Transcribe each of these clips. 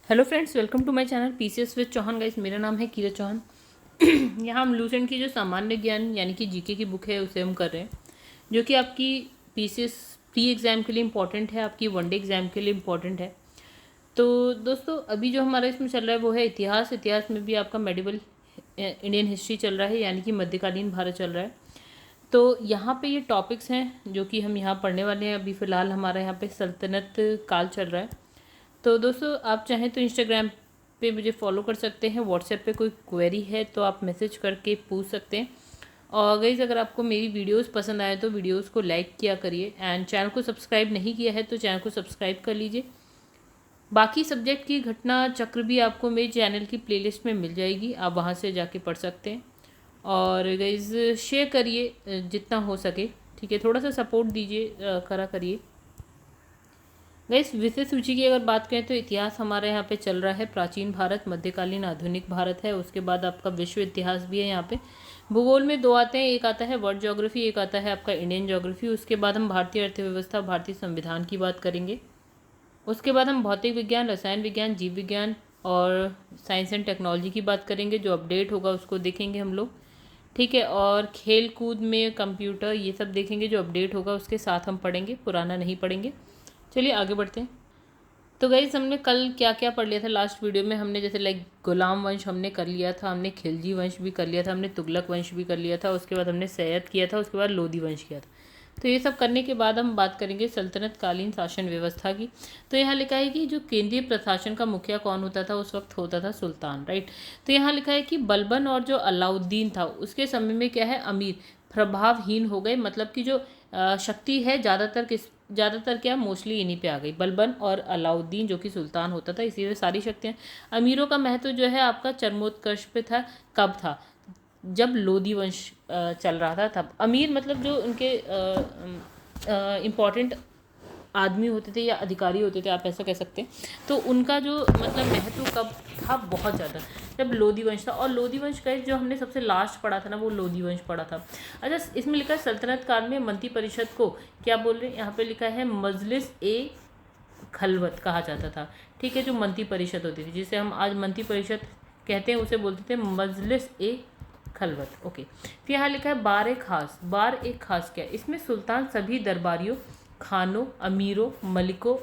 Hello friends, welcome to my channel PCS with Chauhan. Guys, मेरा नाम है कीरत चौहान। यहाँ हम लूसेंट की जो सामान्य ज्ञान यानी कि जीके की बुक है उसे हम कर रहे हैं, जो कि आपकी पीसीएस प्री एग्ज़ाम के लिए इम्पॉर्टेंट है, आपकी वनडे एग्ज़ाम के लिए इम्पॉर्टेंट है। तो दोस्तों, अभी जो हमारा इसमें चल रहा है वो है इतिहास। इतिहास में भी आपका मेडिवल इंडियन हिस्ट्री चल रहा है, यानी कि मध्यकालीन भारत चल रहा है। तो यहाँ पे ये टॉपिक्स हैं जो कि हम यहाँ पढ़ने वाले हैं। अभी फ़िलहाल हमारा यहाँ पे सल्तनत काल चल रहा है। तो दोस्तों, आप चाहें तो इंस्टाग्राम पे मुझे फॉलो कर सकते हैं। व्हाट्सएप पे कोई क्वेरी है तो आप मैसेज करके पूछ सकते हैं। और गाइस, अगर आपको मेरी वीडियोस पसंद आए तो वीडियोस को लाइक किया करिए, एंड चैनल को सब्सक्राइब नहीं किया है तो चैनल को सब्सक्राइब कर लीजिए। बाकी सब्जेक्ट की घटना चक्र भी आपको मेरे चैनल की प्लेलिस्ट में मिल जाएगी, आप वहाँ से जाके पढ़ सकते हैं। और गाइस, शेयर करिए जितना हो सके, ठीक है। थोड़ा सा सपोर्ट दीजिए, करा करिए। गाइस, विषय सूची की अगर बात करें तो इतिहास हमारे यहाँ पे चल रहा है प्राचीन भारत, मध्यकालीन, आधुनिक भारत है। उसके बाद आपका विश्व इतिहास भी है यहाँ पे। भूगोल में दो आते हैं, एक आता है वर्ल्ड ज्योग्राफी, एक आता है आपका इंडियन ज्योग्राफी। उसके बाद हम भारतीय अर्थव्यवस्था, भारतीय संविधान की बात करेंगे। उसके बाद हम भौतिक विज्ञान, रसायन विज्ञान, जीव विज्ञान और साइंस एंड टेक्नोलॉजी की बात करेंगे। जो अपडेट होगा उसको देखेंगे हम लोग, ठीक है। और खेल कूद में कंप्यूटर, ये सब देखेंगे। जो अपडेट होगा उसके साथ हम पढ़ेंगे, पुराना नहीं पढ़ेंगे। चलिए आगे बढ़ते हैं। तो गाइस, हमने कल क्या क्या पढ़ लिया था लास्ट वीडियो में। हमने जैसे लाइक गुलाम वंश हमने कर लिया था, हमने खिलजी वंश भी कर लिया था, हमने तुगलक वंश भी कर लिया था, उसके बाद हमने सैयद किया था, उसके बाद लोधी वंश किया था। तो ये सब करने के बाद हम बात करेंगे सल्तनत कालीन शासन व्यवस्था की। तो यहाँ लिखा है कि जो केंद्रीय प्रशासन का मुखिया कौन होता था उस वक्त, होता था सुल्तान, राइट। तो यहाँ लिखा है कि बलबन और जो अलाउद्दीन था उसके समय में क्या है, अमीर प्रभावहीन हो गए। मतलब कि जो शक्ति है ज़्यादातर क्या, मोस्टली इन्हीं पे आ गई। बलबन और अलाउद्दीन जो कि सुल्तान होता था, इसी में सारी शक्तियाँ। अमीरों का महत्व जो है आपका चरमोत्कर्ष पे था। कब था? जब लोधी वंश चल रहा था तब। अमीर मतलब जो उनके इम्पॉर्टेंट आदमी होते थे या अधिकारी होते थे, आप ऐसा कह सकते हैं। तो उनका जो मतलब महत्व कब था, बहुत ज़्यादा, जब लोधी वंश था। और लोधी वंश का जो हमने सबसे लास्ट पढ़ा था ना, वो लोधी वंश पढ़ा था। अच्छा, इसमें लिखा है सल्तनत काल में मंत्री परिषद को क्या बोल रहे हैं, यहाँ पे लिखा है मजलिस ए खलवत कहा जाता था, ठीक है। जो मंत्री परिषद होती थी, जिसे हम आज मंत्री परिषद कहते हैं, उसे बोलते थे मजलिस ए खलवत, ओके। फिर यहाँ लिखा है बार ए खास। बार ए खास क्या है, इसमें सुल्तान सभी दरबारियों, खानों, अमीरों, मलिकों,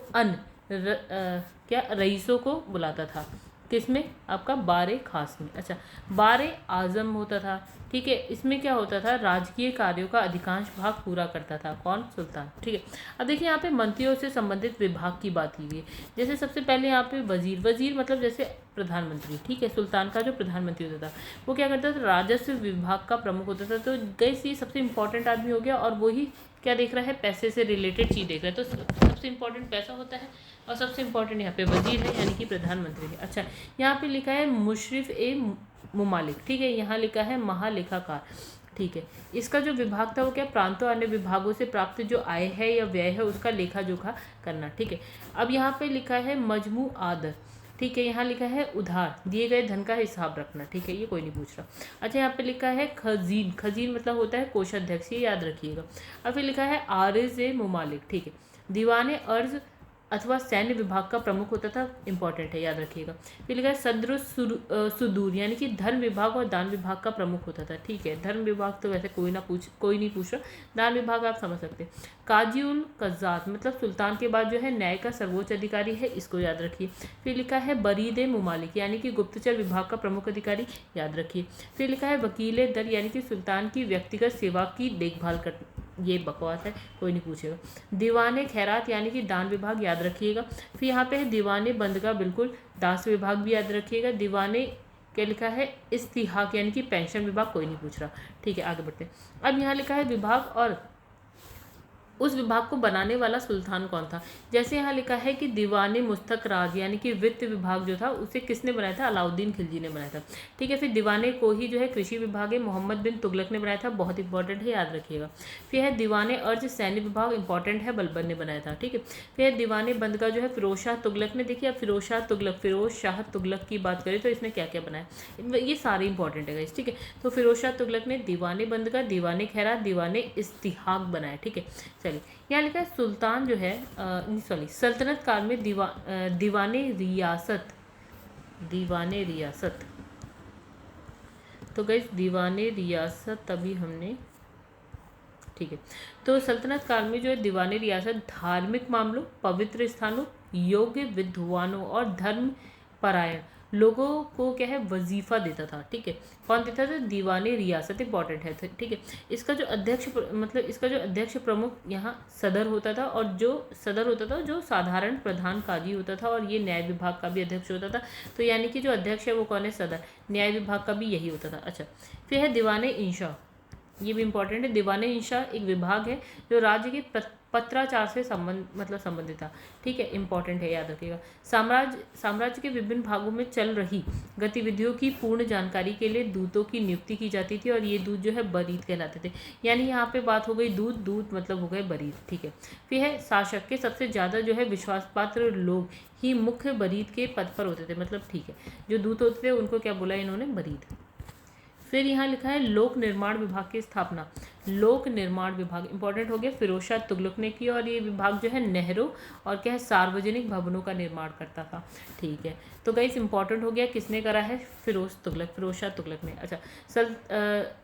क्या रईसों को बुलाता था। किसमें? आपका बारे खास में। अच्छा, बारे आजम होता था, ठीक है। इसमें क्या होता था, राजकीय कार्यों का अधिकांश भाग पूरा करता था कौन? सुल्तान, ठीक है। अब देखिए, यहाँ पे मंत्रियों से संबंधित विभाग की बात की गई है। जैसे सबसे पहले यहाँ पे वजीर। वजीर मतलब जैसे प्रधानमंत्री, ठीक है। सुल्तान का जो प्रधानमंत्री होता था वो क्या करता था, राजस्व विभाग का प्रमुख होता था। तो गैस, ये सबसे इंपॉर्टेंट आदमी हो गया, और वही क्या देख रहा है, पैसे से रिलेटेड चीज़ देख रहा है। तो सबसे इंपॉर्टेंट पैसा होता है, और सबसे इंपॉर्टेंट यहाँ पे वजीर है, यानी कि प्रधानमंत्री है। अच्छा, यहाँ पे लिखा है मुशरिफ ए मुमालिक, ठीक है। यहाँ लिखा है महालेखाकार, ठीक है। इसका जो विभाग था वो क्या, प्रांतों अन्य विभागों से प्राप्त जो आय है या व्यय है उसका लेखा जोखा करना, ठीक है। अब यहाँ पे लिखा है मजमू आदर, ठीक है। यहाँ लिखा है उधार दिए गए धन का हिसाब रखना, ठीक है। ये कोई नहीं पूछ रहा। अच्छा, यहाँ पे लिखा है खजीन। खजीन मतलब होता है कोषाध्यक्ष, ये याद रखिएगा। और फिर लिखा है आरिज ए मुमालिक, ठीक है। दीवाने अर्ज अथवा सैन्य विभाग का प्रमुख होता था, इंपॉर्टेंट है, याद रखिएगा। फिर लिखा है सद्र सुदूर, यानी कि धर्म विभाग और दान विभाग का प्रमुख होता था, ठीक है। धर्म विभाग तो वैसे कोई नहीं पूछ रहा, दान विभाग आप समझ सकते हैं। काजी उल कज़्ज़ात मतलब सुल्तान के बाद जो है न्याय का सर्वोच्च अधिकारी है, इसको याद रखिए। फिर लिखा है बरीद ए मुमालिक, यानी कि गुप्तचर विभाग का प्रमुख अधिकारी, याद रखिए। फिर लिखा है वकील दर, यानी कि सुल्तान की व्यक्तिगत सेवा की देखभाल कर, ये बकवास है, कोई नहीं पूछेगा। दीवाने खैरात, यानी कि दान विभाग, याद रखिएगा। फिर यहाँ पे है दीवाने बंदगा, बिल्कुल। दास विभाग भी याद रखिएगा। दीवाने क्या लिखा है, इस्तिहाक, यानी कि पेंशन विभाग, कोई नहीं पूछ रहा, ठीक है। आगे बढ़ते हैं। अब यहाँ लिखा है विभाग, और उस विभाग को बनाने वाला सुल्तान कौन था। जैसे यहाँ लिखा है कि दीवाने मुस्तक राज, यानी कि वित्त विभाग जो था उसे किसने बनाया था, अलाउद्दीन खिलजी ने बनाया था, ठीक है। फिर दीवाने को ही जो है कृषि विभाग है, मोहम्मद बिन तुगलक ने बनाया था, बहुत इंपॉर्टेंट है, याद रखिएगा। फिर है दीवाने अर्ज सैन्य विभाग, इंपॉर्टेंट है, बलबन ने बनाया था, ठीक है। फिर है दीवाने बंद का जो है फिरोज शाह तुगलक ने। देखिए, अब फिरोज शाह तुगलक की बात करें तो इसने क्या क्या बनाया, ये सारे इंपॉर्टेंट है, ठीक है। तो फिरोज शाह तुगलक ने दीवाने बंद का, दीवाने खैरात, दीवाने इस्तिहाक बनाया, ठीक है। चलिए, यहाँ लिखा है सुल्तान जो है सल्तनत काल में दीवाने रियासत दीवाने रियासत। तो गाइस दीवाने रियासत तभी हमने, ठीक है। तो सल्तनत काल में जो है दीवानी रियासत धार्मिक मामलों, पवित्र स्थानों, योग्य विद्वानों और धर्म परायण लोगों को क्या है वजीफा देता था, ठीक है। कौन देता था? दीवानी रियासत, इंपॉर्टेंट है, ठीक है। इसका जो अध्यक्ष मतलब इसका जो अध्यक्ष प्रमुख यहाँ सदर होता था, और जो सदर होता था जो साधारण प्रधान काजी होता था, और ये न्याय विभाग का भी अध्यक्ष होता था। तो यानी कि जो अध्यक्ष है वो कौन है? सदर। न्याय विभाग का भी यही होता था। अच्छा, फिर है दीवाने इंशा, ये भी इंपॉर्टेंट है। दीवाने इंशा एक विभाग है जो राज्य के पत्राचार से संबंधित था, ठीक है, इंपॉर्टेंट है, याद रखिएगा। साम्राज्य के विभिन्न भागों में चल रही गतिविधियों की पूर्ण जानकारी के लिए दूतों की नियुक्ति की जाती थी, और ये दूत जो है बरीद कहलाते थे। यानी यहाँ पे बात हो गई दूत मतलब हो गए बरीद, ठीक है। फिर है शासक के सबसे ज़्यादा जो है विश्वासपात्र लोग ही मुख्य बरीद के पद पर होते थे, मतलब ठीक है, जो दूत होते थे उनको क्या बोला इन्होंने? बरीद। फिर यहाँ लिखा है लोक निर्माण विभाग की स्थापना। लोक निर्माण विभाग इंपॉर्टेंट हो गया, फिरोज शाह तुगलक ने की, और ये विभाग जो है नहरों और क्या है सार्वजनिक भवनों का निर्माण करता था, ठीक है। तो गाइस इंपॉर्टेंट हो गया, किसने करा है? फिरोज शाह तुगलक ने। अच्छा,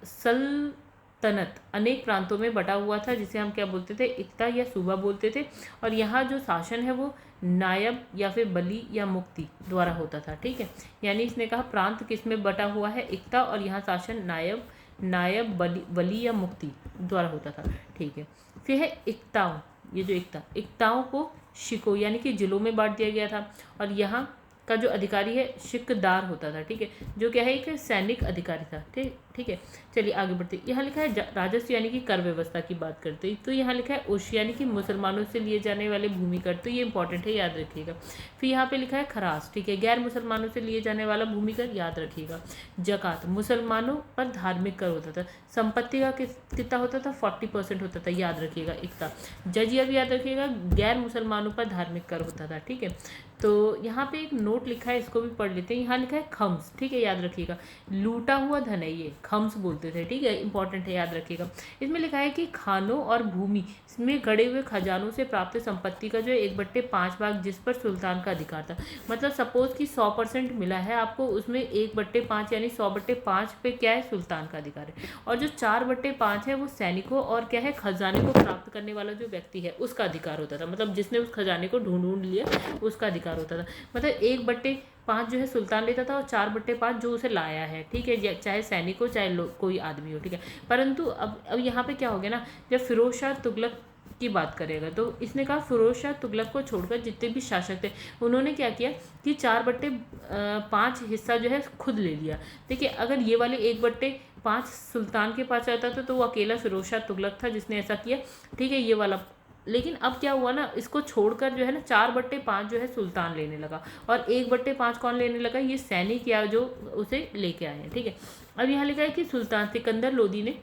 सल्तनत अनेक प्रांतों में बटा हुआ था, जिसे हम क्या बोलते थे? इक्ता या सूबा बोलते थे, और यहाँ जो शासन है वो नायब या फिर बली या मुक्ति द्वारा होता था, ठीक है। यानी इसने कहा प्रांत किस में बटा हुआ है? इक्ता, और यहाँ शासन नायब बली या मुक्ति द्वारा होता था, ठीक है। फिर है इक्ताओं, ये जो इक्ताओं को शिको यानी कि जिलों में बांट दिया गया था, और यहाँ का जो अधिकारी है शिकदार होता था, ठीक है, जो क्या है एक सैनिक अधिकारी था, ठीक है। चलिए आगे बढ़ते, यहाँ लिखा है राजस्व यानी कि कर व्यवस्था की बात करते हैं, तो यहाँ लिखा है उश यानी कि मुसलमानों से लिए जाने वाले भूमि कर, तो ये इंपॉर्टेंट है, याद रखिएगा। फिर यहाँ पे लिखा है खराज, ठीक है, गैर मुसलमानों से लिए जाने वाला भूमि कर, याद रखिएगा। जकात मुसलमानों पर धार्मिक कर होता था, संपत्ति का कितना होता था? 40% होता था, याद रखिएगा। इकता जजिया भी याद रखिएगा, गैर मुसलमानों पर धार्मिक कर होता था, ठीक है। तो यहाँ पे एक नोट लिखा है, इसको भी पढ़ लेते हैं। यहाँ लिखा है खम्स, ठीक है, याद रखिएगा। लूटा हुआ धन है, ये खम्स बोलते थे, ठीक है, इंपॉर्टेंट है, याद रखिएगा। इसमें लिखा है कि खानों और भूमि में गड़े हुए खजानों से प्राप्त संपत्ति का जो 1/5 भाग जिस पर सुल्तान का अधिकार था। मतलब सपोज कि 100% मिला है आपको, उसमें 1/5 यानी 100/5 पे क्या है? सुल्तान का अधिकार है। और जो 4/5 है वो सैनिकों और क्या है खजाने को प्राप्त करने वाला जो व्यक्ति है उसका अधिकार होता था। मतलब जिसने उस खजाने को ढूंढ लिया उसका अधिकार होता था। मतलब 1/5 जो है सुल्तान लेता था, और 4/5 जो उसे लाया है, ठीक है, चाहे सैनिक हो चाहे कोई आदमी हो, ठीक है। परंतु अब यहाँ पे क्या हो गया ना, जब फिरोज शाह तुगलक की बात करेगा तो इसने कहा फिरोज शाह तुगलक को छोड़कर जितने भी शासक थे उन्होंने क्या किया कि 4/5 हिस्सा जो है खुद ले लिया। देखिए अगर ये वाले 1/5 सुल्तान के पास रहता था तो वो अकेला फिरोज शाह तुगलक था जिसने ऐसा किया, ठीक है, ये वाला। लेकिन अब क्या हुआ ना, इसको छोड़कर जो है ना 4/5 जो है सुल्तान लेने लगा, और 1/5 कौन लेने लगा? ये सैनिक या जो उसे लेके आए हैं, ठीक है। अब यहाँ लिखा है कि सुल्तान सिकंदर लोदी ने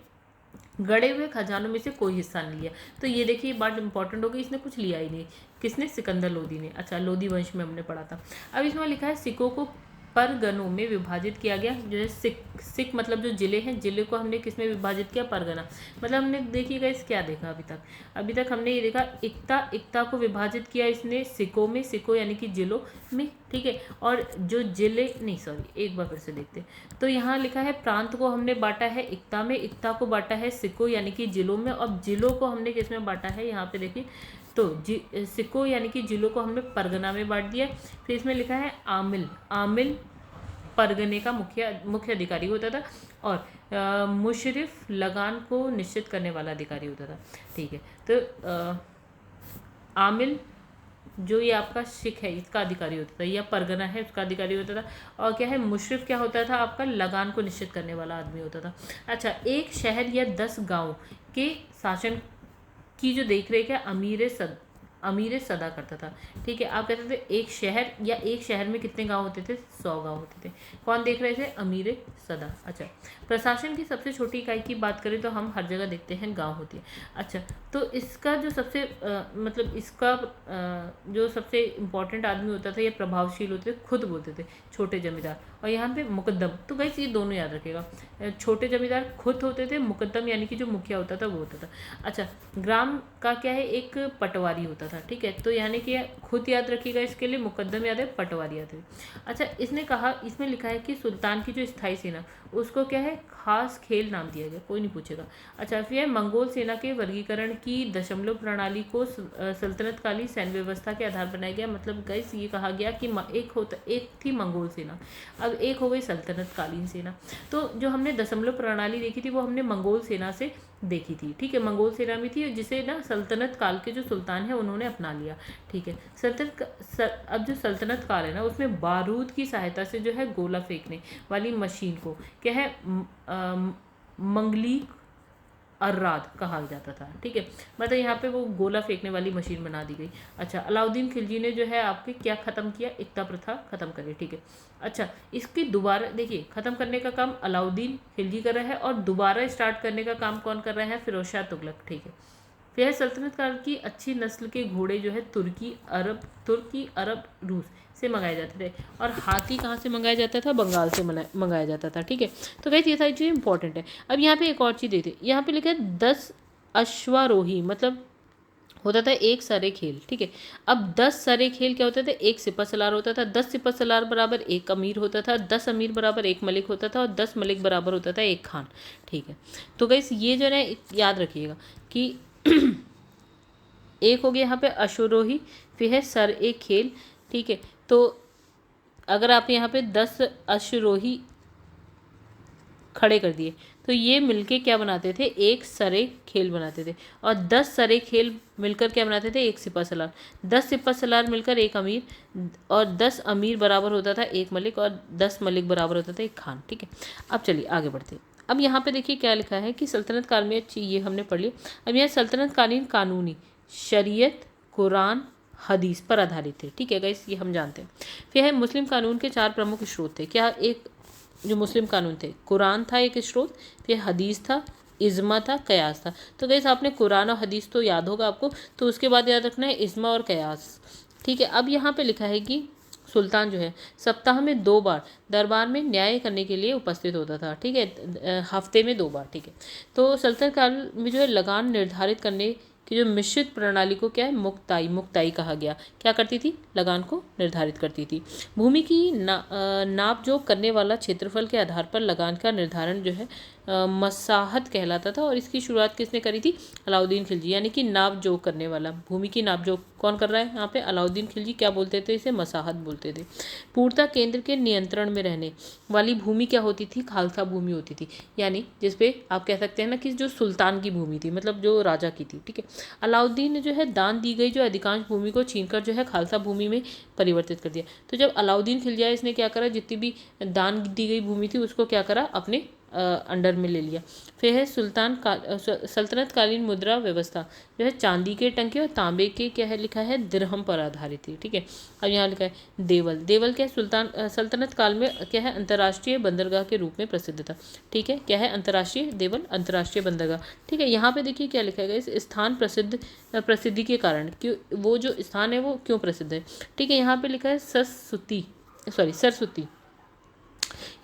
गड़े हुए खजानों में से कोई हिस्सा नहीं लिया। तो ये देखिए बात इंपॉर्टेंट हो गई, इसने कुछ लिया ही नहीं। किसने? सिकंदर लोदी ने। अच्छा, लोदी वंश में हमने पढ़ा था। अब इसमें लिखा है सिखों को परगनों में विभाजित किया गया। जो है सिख मतलब जो जिले हैं, जिले को हमने किस में विभाजित किया? परगना। मतलब हमने देखिएगा इस क्या देखा अभी तक हमने ये देखा इक्ता को विभाजित किया इसने सिखों में, सिखों यानी कि जिलों में, ठीक है। और जो जिले नहीं, सॉरी एक बार फिर से देखते। तो यहाँ लिखा है प्रांत को हमने बांटा है इक्ता में, इक्ता को बांटा है सिखों यानी कि जिलों में, और जिलों को हमने किस में बांटा है? यहाँ पे देखिए तो सिखों यानी कि जिलों को हमने परगना में बांट दिया। फिर इसमें लिखा है आमिल परगने का मुख्य अधिकारी होता था, और मुशरिफ लगान को निश्चित करने वाला अधिकारी होता था, ठीक है। तो आमिल जो ये आपका सिख है इसका अधिकारी होता था, या परगना है उसका अधिकारी होता था, और क्या है मुशरिफ क्या होता था? आपका लगान को निश्चित करने वाला आदमी होता था। अच्छा, एक शहर या 10 गांव के शासन की जो देख रेख है अमीर सदा करता था, ठीक है। आप कहते थे एक शहर में कितने गांव होते थे? 100 गांव होते थे। कौन देख रहे थे? अमीर सदा। अच्छा, प्रशासन की सबसे छोटी इकाई की बात करें तो हम हर जगह देखते हैं गांव होती है। अच्छा, तो इसका जो सबसे मतलब इसका जो सबसे इम्पोर्टेंट आदमी होता था या प्रभावशील होते थे, खुद बोलते थे छोटे जमींदार, और यहाँ पे मुकद्दम। तो गाइस ये दोनों याद रखेगा, छोटे जमींदार खुद होते थे, मुकद्दम यानी कि जो मुखिया होता था वो होता था। अच्छा, ग्राम का क्या है? एक पटवारी होता जाता था, ठीक है। तो यानी कि खुद याद रखिएगा, इसके लिए मुकद्दम याद है, पटवार याद है। अच्छा, इसने कहा, इसमें लिखा है कि सुल्तान की जो स्थायी सेना उसको क्या है, खास खेल नाम दिया गया, कोई नहीं पूछेगा। अच्छा, फिर मंगोल सेना के वर्गीकरण की दशमलव प्रणाली को सल्तनतकालीन सैन्य व्यवस्था के आधार बनाया गया। मतलब गाइस ये कहा गया कि एक थी मंगोल सेना, अब एक हो गई सल्तनतकालीन सेना। तो जो हमने दशमलव प्रणाली देखी थी वो हमने मंगोल सेना से देखी थी, ठीक है, मंगोल सेना में थी, जिसे ना सल्तनत काल के जो सुल्तान है उन्होंने अपना लिया, ठीक है। अब जो सल्तनत काल है ना उसमें बारूद की सहायता से जो है गोला फेंकने वाली मशीन को क्या है, मंगली अर्राद कहा जाता था, ठीक है। मतलब यहाँ पे वो गोला फेंकने वाली मशीन बना दी गई। अच्छा, अलाउद्दीन खिलजी ने जो है आपके क्या ख़त्म किया, एकता प्रथा ख़त्म करी, ठीक है। अच्छा, इसकी दोबारा देखिए, ख़त्म करने का काम अलाउद्दीन खिलजी कर रहा है और दोबारा स्टार्ट करने का काम कौन कर रहा है, फिरोज शाह तुगलक, ठीक है। फिर सल्तनत काल की अच्छी नस्ल के घोड़े जो है तुर्की, अरब, रूस से मंगाए जाते थे, और हाथी कहाँ से मंगाया जाता था, बंगाल से मंगाया जाता था, ठीक है। तो गाइस ये सारी चीज़ें इंपॉर्टेंट है। अब यहाँ पे एक और चीज़ देते, यहाँ पे लिखा है 10 अश्वारोही, मतलब होता था एक सरे खेल, ठीक है। अब 10 सरे खेल क्या होता था, एक सिपह सलार होता था, 10 सिपह सलार बराबर एक अमीर होता था, 10 अमीर बराबर एक मलिक होता था, और 10 मलिक बराबर होता था एक खान, ठीक है। तो गाइस ये जो है याद रखिएगा कि एक हो गया यहाँ पे अश्वरोही, फिर है सर एक खेल, ठीक है। तो अगर आप यहाँ पे 10 अश्वरोही खड़े कर दिए तो ये मिलके क्या बनाते थे, एक सरे खेल बनाते थे, और 10 सरे खेल मिलकर क्या बनाते थे, एक सिपह सलार, 10 सिपह सलार मिलकर एक अमीर, और 10 अमीर बराबर होता था एक मलिक, और 10 मलिक बराबर होता था एक खान, ठीक है। अब चलिए आगे बढ़ते हैं। अब यहाँ पे देखिए क्या लिखा है कि सल्तनत काल में, अच्छी ये हमने पढ़ लिया। अब यहाँ सल्तनत कालीन कानूनी शरीयत, कुरान, हदीस पर आधारित थे, ठीक है गाइस, ये हम जानते हैं। फिर है मुस्लिम कानून के 4 प्रमुख स्रोत थे, क्या, एक जो मुस्लिम कानून थे, कुरान था एक स्रोत, फिर हदीस था, इज्मा था, कयास था। तो गाइस आपने कुरान और हदीस तो याद होगा आपको, तो उसके बाद याद रखना है इज्मा और कयास, ठीक है। अब यहाँ पे लिखा है कि सुल्तान जो है सप्ताह में 2 बार दरबार में न्याय करने के लिए उपस्थित होता था, ठीक है, हफ्ते में 2 बार, ठीक है। तो सल्तनत काल में जो है लगान निर्धारित करने कि जो मिश्रित प्रणाली को क्या है, मुक्ताई कहा गया, क्या करती थी, लगान को निर्धारित करती थी। भूमि की नाप जोख करने वाला क्षेत्रफल के आधार पर लगान का निर्धारण जो है मसाहत कहलाता था, और इसकी शुरुआत किसने करी थी, अलाउद्दीन खिलजी, यानी कि नाप जोख करने वाला, भूमि की नाप जोख कौन कर रहा है यहाँ पे, अलाउद्दीन खिलजी। क्या बोलते थे इसे, मसाहत बोलते थे। पूर्णतः केंद्र के नियंत्रण में रहने वाली भूमि क्या होती थी, खालसा भूमि होती थी, यानी जिसपे आप कह सकते हैं ना कि जो सुल्तान की भूमि थी, मतलब जो राजा की थी, ठीक है। अलाउद्दीन ने जो है दान दी गई जो अधिकांश भूमि को छीनकर जो है खालसा भूमि में परिवर्तित कर दिया। तो जब अलाउद्दीन खिलजी आया, इसने क्या करा, जितनी भी दान दी गई भूमि थी उसको क्या करा, अपने अंडर में ले लिया। फिर है सल्तनत कालीन मुद्रा व्यवस्था जो है चांदी के टंके और तांबे के क्या है, लिखा है दिरहम पर आधारित थी, ठीक है। अब यहाँ लिखा है देवल क्या है, सल्तनत काल में क्या है, अंतर्राष्ट्रीय बंदरगाह के रूप में प्रसिद्ध था, ठीक है। क्या है, अंतर्राष्ट्रीय देवल, अंतर्राष्ट्रीय बंदरगाह, ठीक है। यहाँ पे देखिए क्या लिखा है, इस स्थान प्रसिद्धि के कारण, क्यों, वो जो स्थान है वो क्यों प्रसिद्ध है, ठीक है। यहाँ पे लिखा है सरस्वती,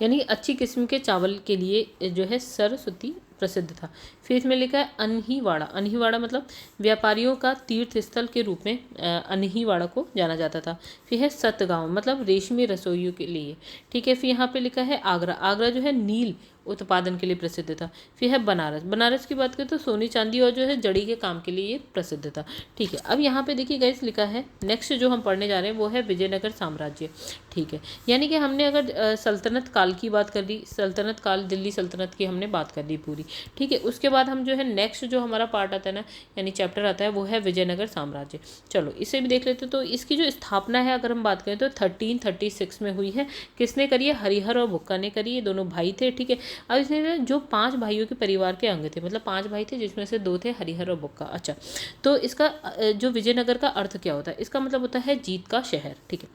यानी अच्छी किस्म के चावल के लिए जो है सरस्वती प्रसिद्ध था। फिर इसमें लिखा है अनहीवाड़ा मतलब व्यापारियों का तीर्थ स्थल के रूप में अनहीवाड़ा को जाना जाता था। फिर है सतगांव, मतलब रेशमी रसोइयों के लिए, ठीक है। फिर यहाँ पे लिखा है आगरा जो है नील उत्पादन के लिए प्रसिद्ध था। फिर है बनारस की बात करें तो सोने चांदी और जो है जड़ी के काम के लिए ये प्रसिद्ध था, ठीक है। अब यहाँ पे देखिए गाइस लिखा है, नेक्स्ट जो हम पढ़ने जा रहे हैं वो है विजयनगर साम्राज्य, ठीक है। यानी कि हमने अगर सल्तनत काल की बात कर ली, सल्तनत काल दिल्ली सल्तनत की हमने बात कर ली पूरी, ठीक है। उसके बाद हम जो है नेक्स्ट जो हमारा पार्ट आता है ना, यानी चैप्टर आता है, वो है विजयनगर साम्राज्य। चलो इसे भी देख लेते। तो इसकी जो स्थापना है अगर हम बात करें तो 1336 में हुई है। किसने करी है, हरिहर और बुक्का ने करी है, दोनों भाई थे, ठीक है। अब इसमें जो 5 भाइयों के परिवार के अंग थे, मतलब 5 भाई थे जिसमें से 2 थे हरिहर और बुक्का। अच्छा, तो इसका जो विजयनगर का अर्थ क्या होता है, इसका मतलब होता है जीत का शहर, ठीक है।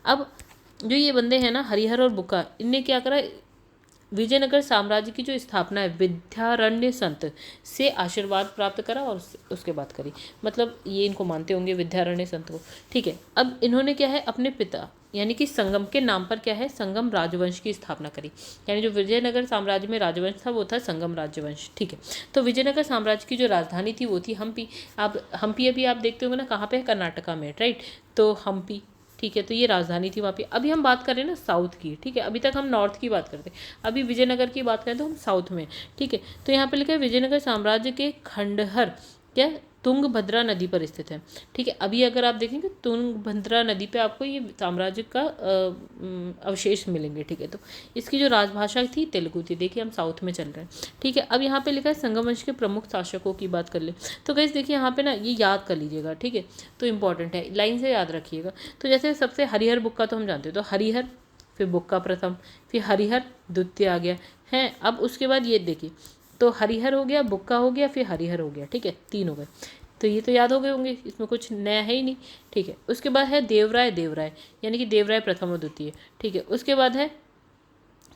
अब जो ये बंदे हैं ना हरिहर और बुक्का, इनने क्या करा, विजयनगर साम्राज्य की जो स्थापना है विद्यारण्य संत से आशीर्वाद प्राप्त करा और उसके बाद करी, मतलब ये इनको मानते होंगे विद्यारण्य संत को, ठीक है। अब इन्होंने क्या है अपने पिता यानी कि संगम के नाम पर क्या है, संगम राजवंश की स्थापना करी। यानी जो विजयनगर साम्राज्य में राजवंश था वो था संगम राजवंश। ठीक है, तो विजयनगर साम्राज्य की जो राजधानी थी वो थी हम्पी। आप हम्पी अभी आप देखते होंगे ना, कहाँ पे है, कर्नाटका में, राइट। तो हम्पी, ठीक है, तो ये राजधानी थी वहाँ पे। अभी हम बात कर रहे हैं ना साउथ की, ठीक है, अभी तक हम नॉर्थ की बात करते हैं, अभी विजयनगर की बात करें तो हम साउथ में, ठीक है। तो यहाँ पे लिखा है विजयनगर साम्राज्य के खंडहर क्या तुंगभद्रा नदी पर स्थित है। ठीक है, अभी अगर आप देखेंगे तुंगभद्रा नदी पे आपको ये साम्राज्य का अवशेष मिलेंगे। ठीक है, तो इसकी जो राजभाषा थी तेलुगु थी। देखिए हम साउथ में चल रहे हैं। ठीक है, अब यहाँ पे लिखा है संगम वंश के प्रमुख शासकों की बात कर ले। तो गाइस देखिए यहाँ पे ना ये याद कर लीजिएगा, ठीक है, तो इंपॉर्टेंट है, लाइन से याद रखिएगा। तो जैसे सबसे हरिहर बुक्का तो हम जानते हैं, तो हरिहर, फिर बुक्का प्रथम, फिर हरिहर द्वितीय आ गया है। अब उसके बाद ये देखिए, तो हरिहर हो गया, बुक्का हो गया, फिर हरिहर हो गया। ठीक है, 3 हो गए। तो ये तो याद हो गए होंगे, इसमें कुछ नया है ही नहीं। ठीक है, उसके बाद है देवराय, देवराय यानी कि देवराय प्रथम और द्वितीय। ठीक है, उसके बाद है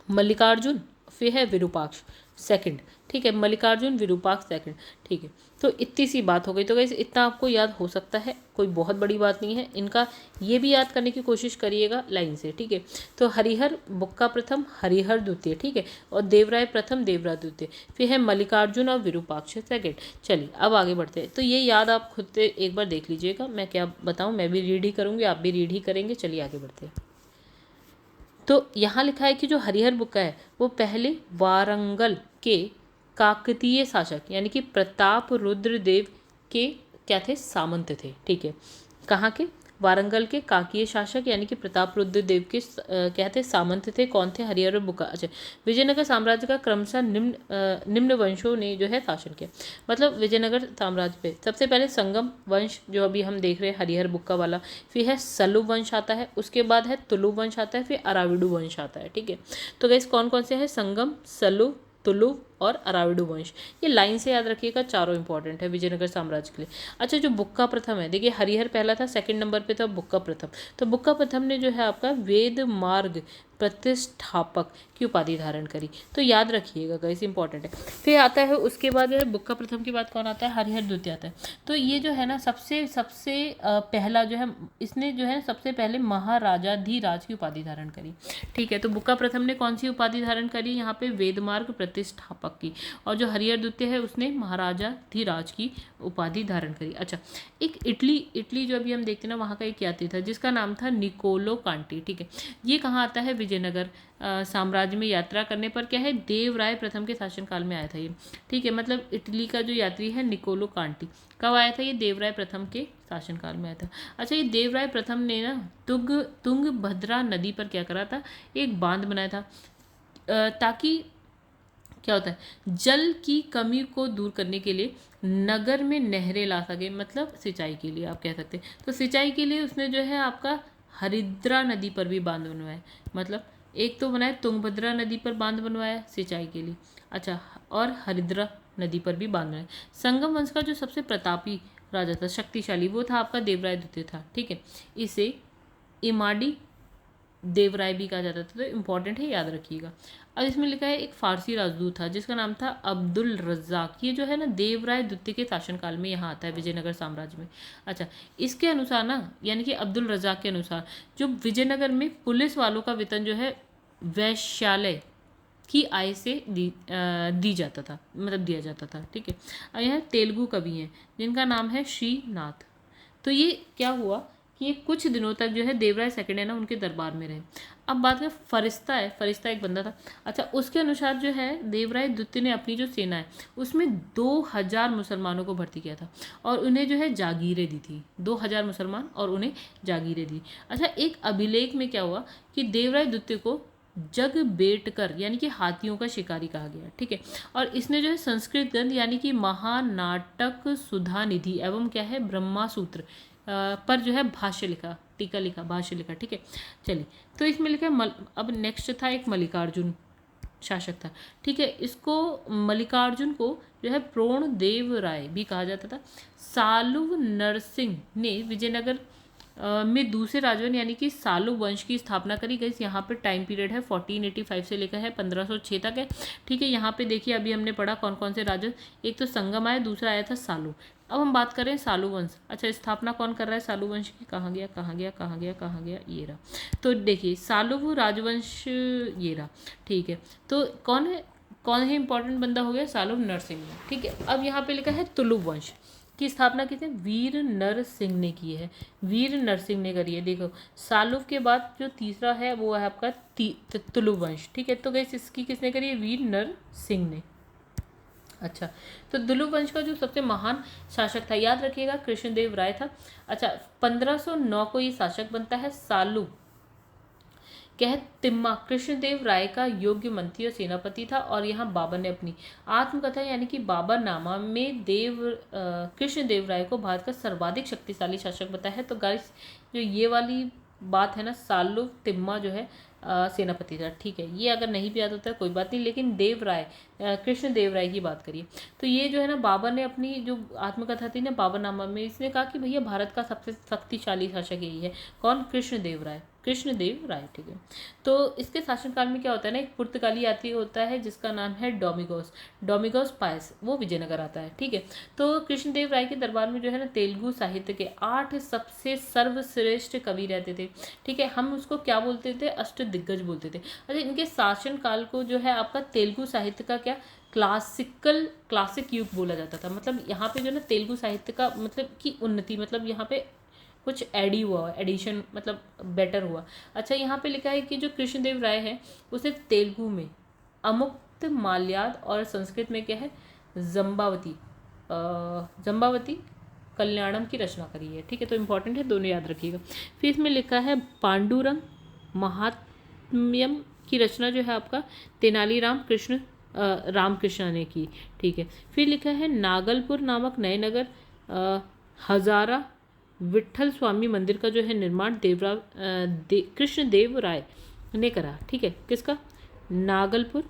मल्लिकार्जुन, फिर है विरूपाक्ष सेकंड। ठीक है, मल्लिकार्जुन विरूपाक्ष सेकंड। ठीक है, तो इतनी सी बात हो गई। तो गाइस इतना आपको याद हो सकता है, कोई बहुत बड़ी बात नहीं है। इनका ये भी याद करने की कोशिश करिएगा लाइन से। ठीक है, तो हरिहर बुक्का प्रथम, हरिहर द्वितीय, ठीक है, और देवराय प्रथम, देवराय द्वितीय, फिर है मल्लिकार्जुन और विरूपाक्ष सेकंड। चलिए अब आगे बढ़ते हैं। तो ये याद आप खुद से एक बार देख लीजिएगा, मैं क्या बताऊँ, मैं भी रीड ही करूँगी, आप भी रीड ही करेंगे। चलिए आगे बढ़ते हैं। तो यहाँ लिखा है कि जो हरिहर बुक्का है वो पहले वारंगल के काकतीय शासक यानी कि प्रताप रुद्र देव के क्या थे, सामंत थे। ठीक है, कहाँ के, वारंगल के काकीय शासक यानी कि प्रताप रुद्र देव के क्या थे, सामंत थे। कौन थे, हरिहर और बुक्का। अच्छा, विजयनगर साम्राज्य का क्रमशः निम्न वंशों ने जो है शासन किया। मतलब विजयनगर साम्राज्य पे सबसे पहले संगम वंश जो अभी हम देख रहे हैं हरिहर बुक्का वाला, फिर है सलु वंश आता है, उसके बाद है तुलु वंश आता है, फिर अराविडु वंश आता है। ठीक है, तो गाइस कौन कौन से हैं, संगम, सलु, तुलु और अराविडु वंश। ये लाइन से याद रखिएगा, चारों इंपॉर्टेंट है विजयनगर साम्राज्य के लिए। अच्छा, जो बुक्का प्रथम है, देखिए हरिहर पहला था, सेकंड नंबर पे था बुक्का प्रथम। तो बुक्का प्रथम ने जो है आपका वेद मार्ग प्रतिष्ठापक की उपाधि धारण करी। तो याद रखिएगा गाइस, इंपॉर्टेंट है। फिर आता है उसके बाद जो है बुक्का प्रथम के बाद कौन आता है, हरिहर द्वितीय आता है। तो ये जो है ना सबसे पहला जो है, इसने जो है सबसे पहले महाराजाधिराज की उपाधि धारण करी। ठीक है, तो बुक्का प्रथम ने कौन सी उपाधि धारण करी, यहाँ पे वेदमार्ग प्रतिष्ठापक की, और जो हरिहर द्वितीय है उसने महाराजाधिराज की उपाधि धारण करी। अच्छा, एक इटली जो अभी हम देखते हैं ना, वहाँ का एक यात्री था जिसका नाम था निकोलो कांटी। ठीक है, ये कहाँ आता है, विजयनगर साम्राज्य में यात्रा करने पर क्या है, देवराय प्रथम के शासनकाल में आया था ये। ठीक है, मतलब इटली का जो यात्री है निकोलो कांटी, कब आया था ये, देवराय प्रथम के शासनकाल में आया था। अच्छा, ये देवराय प्रथम ने ना तुंगभद्रा नदी पर क्या करा था, एक बांध बनाया था, ताकि क्या होता है, जल की कमी को दूर करने के लिए नगर में नहरें ला सके, मतलब सिंचाई के लिए आप कह सकते हैं। तो सिंचाई के लिए उसने जो है आपका हरिद्रा नदी पर भी बांध बनवाया, मतलब एक तो बनाया तुंगभद्रा नदी पर बांध बनवाया सिंचाई के लिए। अच्छा, और हरिद्रा नदी पर भी बांध बनाया। संगम वंश का जो सबसे प्रतापी राजा था, शक्तिशाली, वो था आपका देवराय द्वितीय था। ठीक है, इसे इमाडी देवराय भी कहा जाता था। तो इम्पॉर्टेंट है, याद रखिएगा। अब इसमें लिखा है एक फारसी राजदूत था जिसका नाम था अब्दुल रज्जाक। ये जो है ना देवराय द्वितीय के शासनकाल में यहाँ आता है विजयनगर साम्राज्य में। अच्छा, इसके अनुसार ना, यानी कि अब्दुल रज्जाक के अनुसार जो विजयनगर में पुलिस वालों का वेतन जो है वैश्यालय की आय से दी जाता था, मतलब दिया जाता था। ठीक है, अब यहाँ तेलुगु कवि हैं जिनका नाम है श्रीनाथ। तो ये क्या हुआ कि ये कुछ दिनों तक जो है देवराय सेकंड है ना उनके दरबार में रहे। अब बात है फरिश्ता है, फरिश्ता एक बंदा था। अच्छा, उसके अनुसार जो है देवराय द्वितीय ने अपनी जो सेना है उसमें 2000 मुसलमानों को भर्ती किया था और उन्हें जो है जागीरें दी थी। 2000 मुसलमान और उन्हें जागीरें दी। अच्छा, एक अभिलेख में क्या हुआ कि देवराय द्वितीय को जग बेटकर यानी कि हाथियों का शिकारी कहा गया। ठीक है, और इसने जो है संस्कृत ग्रंथ यानी कि महानाटक सुधा निधि एवं क्या है ब्रह्मा सूत्र पर जो है भाष्य लिखा, टीका लिखा, भाष्य लिखा। ठीक है, चलिए, तो इसमें लिखा है अब नेक्स्ट था एक मल्लिकार्जुन शासक था। ठीक है, इसको मल्लिकार्जुन को जो है प्रोण देव राय भी कहा जाता था। सालुव नरसिंह ने विजयनगर में दूसरे राजवंश यानी कि सालु वंश की स्थापना करी गई। यहाँ पे टाइम पीरियड है 1485 से लेकर है 1506 तक है। ठीक है, यहाँ पे देखिए अभी हमने पढ़ा कौन कौन से राजवंश, एक तो संगम आया, दूसरा आया था सालु। अब हम बात करें सालु वंश। अच्छा, स्थापना कौन कर रहा है सालु वंश की? कहाँ गया कहाँ गया कहाँ गया कहाँ गया, ये रहा। तो देखिए सालु राजवंश ये रहा। ठीक है, तो कौन है इंपॉर्टेंट बंदा हो गया? सालु नरसिंह। ठीक है, अब यहाँ पे लिखा है तुलुप वंश की स्थापना किसने? वीर नर सिंह ने की है। वीर नरसिंह ने करी है। देखो सालुव के बाद जो तीसरा है वो है आपका तुलुप वंश। ठीक है, तो गैस इसकी किसने करी है? वीर नर सिंह ने। अच्छा, तो तुलुप वंश का जो सबसे महान शासक था याद रखिएगा कृष्णदेव राय था। अच्छा, 1509 को ये शासक बनता है। सालु कह तिम्मा कृष्णदेव राय का योग्य मंत्री और सेनापति था। और यहाँ बाबर ने अपनी आत्मकथा यानी कि बाबरनामा में कृष्णदेव राय को भारत का सर्वाधिक शक्तिशाली शासक बताया है। तो गाइस जो ये वाली बात है ना, सालु तिम्मा जो है सेनापति था। ठीक है, ये अगर नहीं भी याद होता है कोई बात नहीं, लेकिन देव राय कृष्ण देव राय की बात करिए तो ये जो है ना, बाबर ने अपनी जो आत्मकथा थी ना बाबरनामा में, इसने कहा कि भैया भारत का सबसे शक्तिशाली शासक यही है। कौन? कृष्णदेव राय। ठीक है, तो इसके शासनकाल में क्या होता है ना, एक पुर्तगाली यात्री होता है जिसका नाम है डोमिगोस पायस, वो विजयनगर आता है। ठीक है, तो कृष्णदेव राय के दरबार में जो है ना तेलुगु साहित्य के 8 सबसे सर्वश्रेष्ठ कवि रहते थे। ठीक है, हम उसको क्या बोलते थे? अष्ट दिग्गज बोलते थे। अच्छा, इनके शासन काल को जो है आपका तेलुगु साहित्य का क्या क्लासिक युग बोला जाता था। मतलब यहाँ पे जो ना तेलुगु साहित्य का मतलब की उन्नति, मतलब यहाँ पे कुछ एडिशन मतलब बेटर हुआ। अच्छा, यहाँ पे लिखा है कि जो कृष्णदेव राय है उसे तेलुगु में अमुक्त माल्याद और संस्कृत में क्या है जम्बावती कल्याणम की रचना करी है। ठीक है, तो इंपॉर्टेंट है, दोनों याद रखिएगा। फिर इसमें लिखा है पांडुरंग महात्म्यम की रचना जो है आपका तेनालीराम रामकृष्ण ने की। ठीक है, फिर लिखा है नागलपुर नामक नए नगर हजारा विट्ठल स्वामी मंदिर का जो है निर्माण कृष्णदेव राय ने करा। ठीक है, किसका? नागलपुर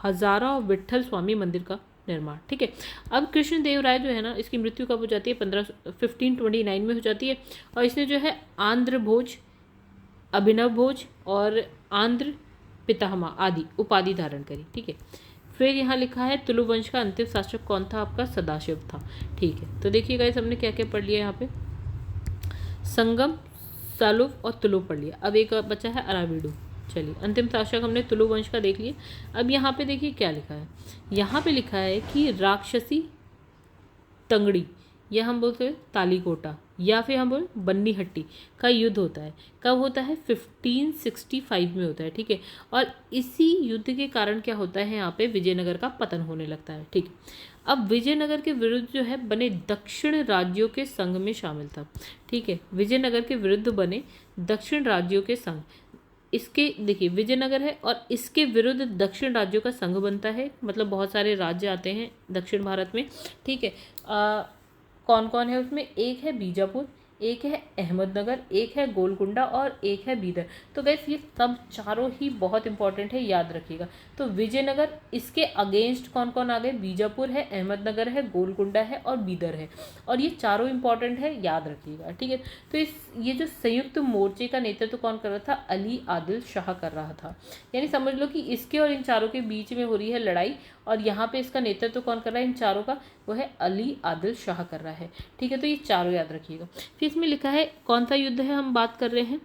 हजारा और विट्ठल स्वामी मंदिर का निर्माण। ठीक है, अब कृष्णदेव राय जो है ना, इसकी मृत्यु कब हो जाती है? 1529 में हो जाती है। और इसने जो है आंध्र भोज, अभिनव भोज और आंध्र पितामह आदि उपाधि धारण करी। ठीक है, फिर यहाँ लिखा है तुलु वंश का अंतिम शासक कौन था? आपका सदाशिव था। ठीक है, तो देखिएगा इस हमने क्या क्या पढ़ लिया यहाँ पे, संगम, सालुव और तुलु पढ़ लिया। अब एक बचा है अराविडू। चलिए, अंतिम शासक हमने तुलु वंश का देख लिया। अब यहाँ पे देखिए क्या लिखा है। यहाँ पे लिखा है कि राक्षसी तंगड़ी, यह हम बोलते हैं तालीकोटा, या फिर हम बोल बन्नी हट्टी का युद्ध होता है। कब होता है? 1565 में होता है। ठीक है, और इसी युद्ध के कारण क्या होता है, यहाँ पे विजयनगर का पतन होने लगता है। ठीक है, अब विजयनगर के विरुद्ध जो है बने दक्षिण राज्यों के संघ में शामिल था। ठीक है, विजयनगर के विरुद्ध बने दक्षिण राज्यों के संघ, इसके देखिए विजयनगर है और इसके विरुद्ध दक्षिण राज्यों का संघ बनता है। मतलब बहुत सारे राज्य आते हैं दक्षिण भारत में। ठीक है, कौन कौन है उसमें? एक है बीजापुर, एक है अहमदनगर, एक है गोलकुंडा और एक है बीदर। तो गैस ये सब चारों ही बहुत इंपॉर्टेंट है, याद रखिएगा। तो विजयनगर, इसके अगेंस्ट कौन कौन आ गए? बीजापुर है, अहमदनगर है, गोलकुंडा है और बीदर है। और ये चारों इंपॉर्टेंट है, याद रखिएगा। ठीक है, तो ये जो संयुक्त मोर्चे का नेतृत्व कौन कर रहा था? अली आदिल शाह कर रहा था। यानी समझ लो कि इसके और इन चारों के बीच में हो रही है लड़ाई, और यहाँ पे इसका नेतृत्व कौन कर रहा है इन चारों का? वो है अली आदिल शाह कर रहा है। ठीक है, तो ये चारों याद रखिएगा। फिर इसमें लिखा है कौन सा युद्ध है हम बात कर रहे हैं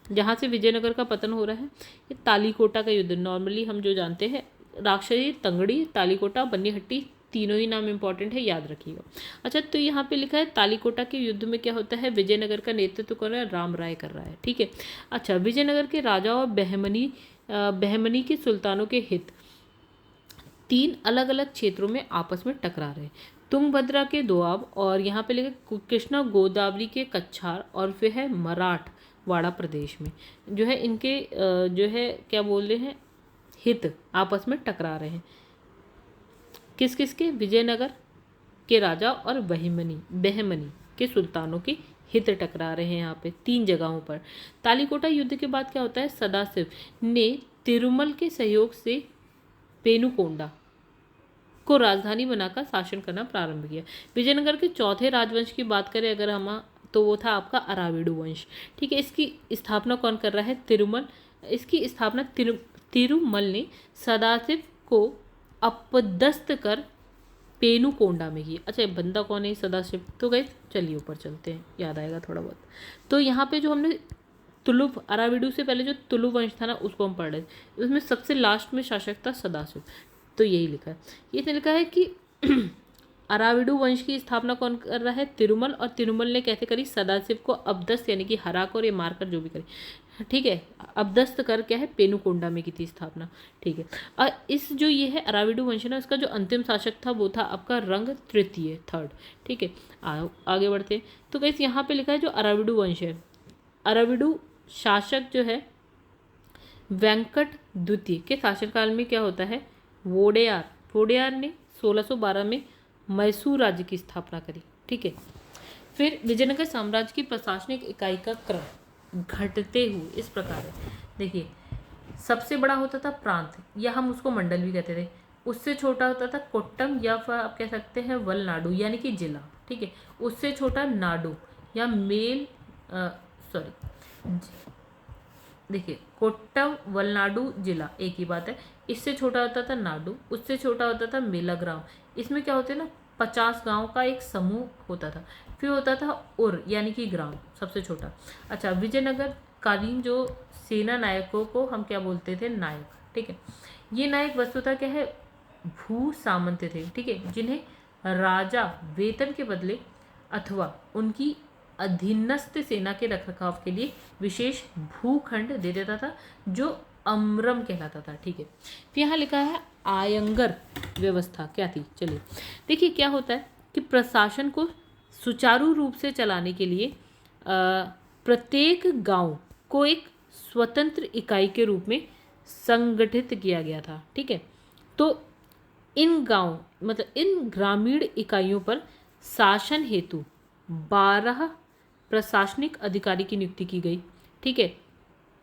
जहाँ से विजयनगर का पतन हो रहा है? ये तालीकोटा का युद्ध। नॉर्मली हम जो जानते हैं राक्षसी तंगड़ी, तालीकोटा, बन्नीहट्टी, तीनों ही नाम इंपॉर्टेंट है, याद रखिएगा। अच्छा, तो यहाँ पे लिखा है तालीकोटा के युद्ध में क्या होता है? विजयनगर का नेतृत्व कौन है? राम राय कर रहा है। ठीक है, अच्छा, विजयनगर के राजा और बहमनी के सुल्तानों के हित 3 अलग अलग क्षेत्रों में आपस में टकरा रहे। तुंगभद्रा के दोआब और यहाँ पे लिखा कृष्णा गोदावरी के कच्छार और फिर है मराठवाड़ा प्रदेश में जो है इनके जो है क्या बोल रहे हैं, हित आपस में टकरा रहे हैं। किस किस के? विजयनगर के राजा और बहमनी के सुल्तानों के हित टकरा रहे हैं यहाँ पे 3 जगहों पर। तालीकोटा युद्ध के बाद क्या होता है? सदाशिव ने तिरुमल के सहयोग से पेनुकोंडा को राजधानी बनाकर शासन करना प्रारंभ किया। विजयनगर के चौथे राजवंश की बात करें अगर हम, तो वो था आपका अराविडु वंश। ठीक है, इसकी स्थापना कौन कर रहा है? तिरुमल। इसकी स्थापना तिरुमल ने सदाशिव को अपदस्थ कर पेनुकोंडा में की। अच्छा, ये बंदा कौन है सदाशिव? तो गए चलिए ऊपर चलते हैं, याद आएगा थोड़ा बहुत। तो यहाँ पे जो हमने तुलुव, अराविडु से पहले जो तुलुव वंश था ना उसको हम पढ़ रहे थे, उसमें सबसे लास्ट में शासक था सदाशिव। तो यही लिखा है, ये लिखा है कि अराविडु वंश की स्थापना कौन कर रहा है? तिरुमल। और तिरुमल ने कैसे करी? सदाशिव को अपदस्थ यानी कि हराकर या मारकर जो भी करी, ठीक है, अपदस्थ कर क्या है? पेनुकोंडा में की थी स्थापना। ठीक है, और इस जो ये है अराविडु वंश ना, इसका जो अंतिम शासक था वो था आपका रंग तृतीय, थर्ड। ठीक है, आगे बढ़ते हैं। तो कैसे यहाँ पे लिखा है जो अराविडु वंश है, अराविडु शासक जो है वेंकट द्वितीय के शासनकाल में क्या होता है? वोडेयार ने 1612 में मैसूर राज्य की स्थापना करी। ठीक है, फिर विजयनगर साम्राज्य की प्रशासनिक इकाई का क्रम घटते हुए इस प्रकार है। देखिए, सबसे बड़ा होता था प्रांत, या हम उसको मंडल भी कहते थे। उससे छोटा होता था कोट्टम, या फिर आप कह सकते हैं वलनाडु यानी कि जिला। ठीक है, उससे छोटा नाडु या देखिए, कोट्टम वलनाडु जिला एक ही बात है। इससे छोटा होता था नाडु, उससे छोटा होता था मेलाग्राम। इसमें क्या होते हैं ना, 50 गांव का एक समूह होता था। फिर होता था उर यानी कि ग्राम, सबसे छोटा। अच्छा, विजयनगर कालीन जो सेना नायकों को हम क्या बोलते थे? नायक। ठीक है, ये नायक वस्तुतः क्या है? भू सामंत थे। ठीक है, जिन्हें राजा वेतन के बदले अथवा उनकी अधीनस्थ सेना के रखरखाव के लिए विशेष भूखंड दे देता था, जो अमरम कहलाता था। ठीक है, फिर यहाँ लिखा है आयंगर व्यवस्था क्या थी? चलिए देखिए, क्या होता है कि प्रशासन को सुचारू रूप से चलाने के लिए प्रत्येक गांव को एक स्वतंत्र इकाई के रूप में संगठित किया गया था। ठीक है, तो इन गांव मतलब इन ग्रामीण इकाइयों पर शासन हेतु 12 प्रशासनिक अधिकारी की नियुक्ति की गई। ठीक है,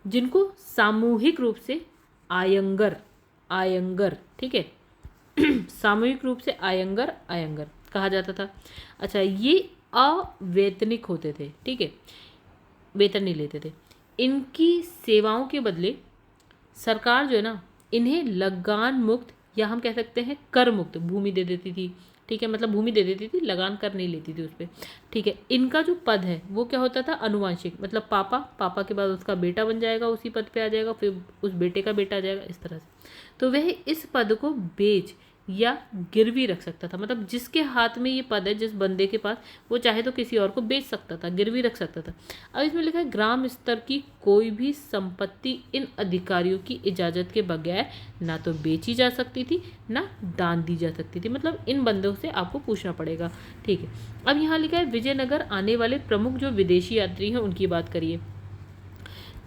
जिनको सामूहिक रूप से आयंगर ठीक है सामूहिक रूप से आयंगर कहा जाता था। अच्छा, ये अवैतनिक होते थे। ठीक है, वेतन नहीं लेते थे। इनकी सेवाओं के बदले सरकार जो है ना, इन्हें लगान मुक्त या हम कह सकते हैं कर मुक्त भूमि दे देती थी। ठीक है, मतलब भूमि दे देती थी, लगान कर नहीं लेती थी उस पर। ठीक है, इनका जो पद है वो क्या होता था? अनुवांशिक, मतलब पापा के बाद उसका बेटा बन जाएगा, उसी पद पे आ जाएगा, फिर उस बेटे का बेटा आ जाएगा, इस तरह से। तो वह इस पद को बेच या गिरवी रख सकता था। मतलब जिसके हाथ में ये पद है, जिस बंदे के पास, वो चाहे तो किसी और को बेच सकता था, गिरवी रख सकता था। अब इसमें लिखा है ग्राम स्तर की कोई भी संपत्ति इन अधिकारियों की इजाज़त के बगैर ना तो बेची जा सकती थी, ना दान दी जा सकती थी। मतलब इन बंदों से आपको पूछना पड़ेगा। ठीक है, अब यहाँ लिखा है विजयनगर आने वाले प्रमुख जो विदेशी यात्री हैं उनकी बात करिए।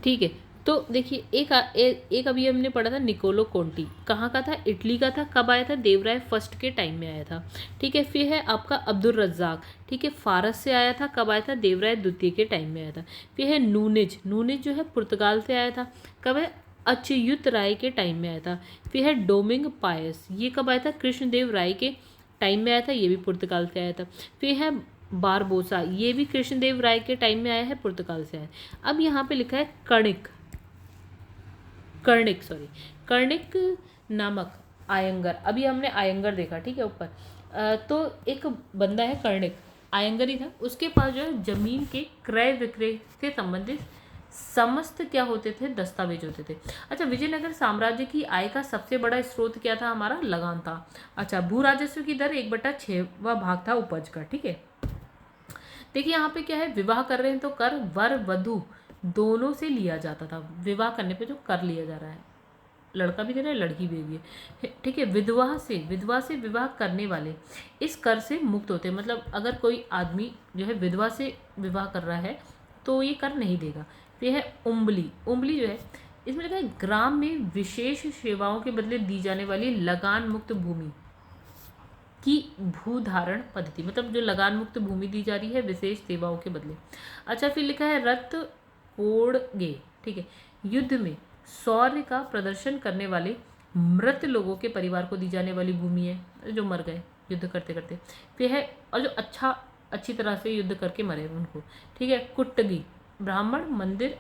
ठीक है, तो देखिए एक अभी हमने पढ़ा था निकोलो कोंटी, कहाँ का था? इटली का था। कब आया था? देवराय फर्स्ट के टाइम में आया था। ठीक है, फिर है आपका अब्दुल रज्जाक। ठीक है, फारस से आया था। कब आया था? देवराय द्वितीय के टाइम में आया था। फिर है नूनिज जो है पुर्तगाल से आया था। कब है? अच्युत राय के टाइम में आया था। फिर है डोमिंग पायस, ये कब आया था? कृष्णदेव राय के टाइम में आया था, ये भी पुर्तगाल से आया था। फिर है बारबोसा, ये भी कृष्णदेव राय के टाइम में आया है, पुर्तगाल से आया है। अब यहाँ पे लिखा है कर्णिक नामक आयंगर। अभी हमने आयंगर देखा, ठीक है, ऊपर। तो एक बंदा है कर्णिक, आयंगर ही था। उसके पास जो है जमीन के क्रय विक्रय से संबंधित समस्त क्या होते थे? दस्तावेज होते थे। अच्छा, विजयनगर साम्राज्य की आय का सबसे बड़ा स्रोत क्या था? हमारा लगान था। अच्छा, भू राजस्व की दर 1/6 भाग था उपज का। ठीक है, देखिए यहाँ पे क्या है, विवाह कर रहे हैं तो कर वर वधु दोनों से लिया जाता था। विवाह करने पे जो कर लिया जा रहा है, लड़का भी दे रहा है, लड़की भी दे रही है। ठीक है, विधवा से विवाह करने वाले इस कर से मुक्त होते हैं। मतलब अगर कोई आदमी जो है विधवा से विवाह कर रहा है तो ये कर नहीं देगा। तो यह है उम्बली जो है, इसमें लिखा है ग्राम में विशेष सेवाओं के बदले दी जाने वाली लगान मुक्त भूमि की भूधारण पद्धति। मतलब जो लगान मुक्त भूमि दी जा रही है विशेष सेवाओं के बदले। अच्छा, फिर लिखा है रत ओढ़गे। ठीक है, युद्ध में शौर्य का प्रदर्शन करने वाले मृत लोगों के परिवार को दी जाने वाली भूमि है, जो मर गए युद्ध करते करते। फिर है, और जो अच्छा अच्छी तरह से युद्ध करके मरे उनको। ठीक है। कुट्टगी ब्राह्मण, मंदिर